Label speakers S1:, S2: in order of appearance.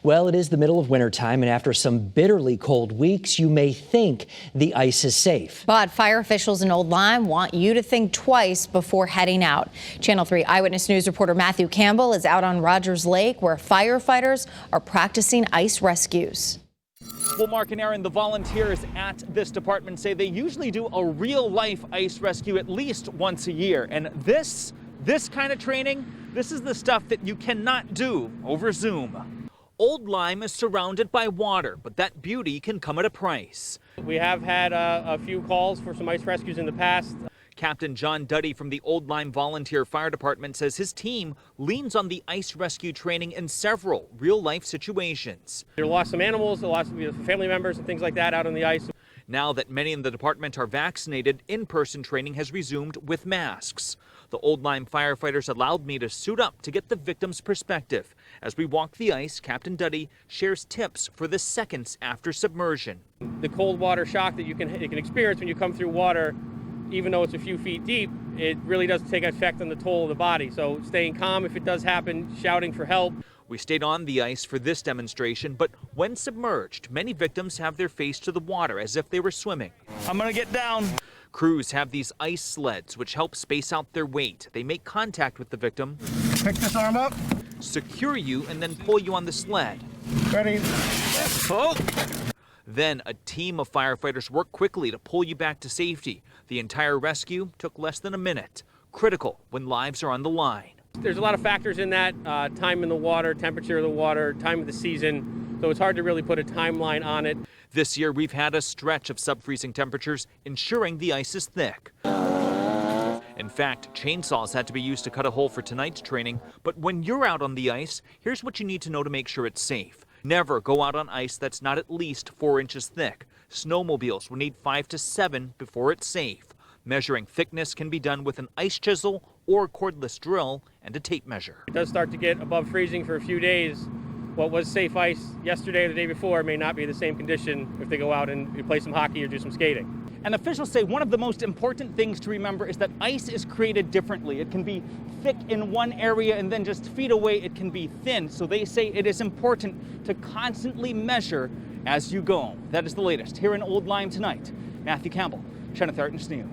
S1: Well, it is the middle of wintertime, and after some bitterly cold weeks, you may think the ice is safe.
S2: But fire officials in Old Lyme want you to think twice before heading out. Channel 3 Eyewitness News reporter Matthew Campbell is out on Rogers Lake, where firefighters are practicing ice rescues.
S3: Well, Mark and Aaron, the volunteers at this department say they usually do a real-life ice rescue at least once a year. And this kind of training, this is the stuff that you cannot do over Zoom. Old Lyme is surrounded by water, but that beauty can come at a price.
S4: We have had a few calls for some ice rescues in the past.
S3: Captain John Duddy from the Old Lyme Volunteer Fire Department says his team leans on the ice rescue training in several real-life situations.
S4: There lost some animals, lost family members and things like that out on the ice.
S3: Now that many in the department are vaccinated, in-person training has resumed with masks. The Old Lyme firefighters allowed me to suit up to get the victim's perspective. As we walk the ice, Captain Duddy shares tips for the seconds after submersion.
S4: The cold water shock that you can experience when you come through water, even though it's a few feet deep, it really does take effect on the toll of the body. So staying calm if it does happen, shouting for help.
S3: We stayed on the ice for this demonstration, but when submerged, many victims have their face to the water as if they were swimming.
S5: I'm gonna get down.
S3: Crews have these ice sleds which help space out their weight. They make contact with the victim,
S5: Pick this arm up.
S3: secure you, and then pull you on the sled.
S5: Ready. Oh.
S3: Then a team of firefighters work quickly to pull you back to safety. The entire rescue took less than a minute. Critical when lives are on the line.
S4: There's a lot of factors in that, time in the water, temperature of the water, time of the season, so it's hard to really put a timeline on it.
S3: This year we've had a stretch of sub-freezing temperatures, ensuring the ice is thick. In fact, chainsaws had to be used to cut a hole for tonight's training, but when you're out on the ice, here's what you need to know to make sure it's safe. Never go out on ice that's not at least 4 inches thick. Snowmobiles will need 5 to 7 before it's safe. Measuring thickness can be done with an ice chisel or cordless drill and a tape measure.
S4: It does start to get above freezing for a few days. What was safe ice yesterday or the day before may not be the same condition if they go out and play some hockey or do some skating.
S3: And officials say one of the most important things to remember is that ice is created differently. It can be thick in one area and then just feet away it can be thin. So they say it is important to constantly measure as you go. That is the latest here in Old Lyme tonight. Matthew Campbell, Channel 3 Eyewitness News.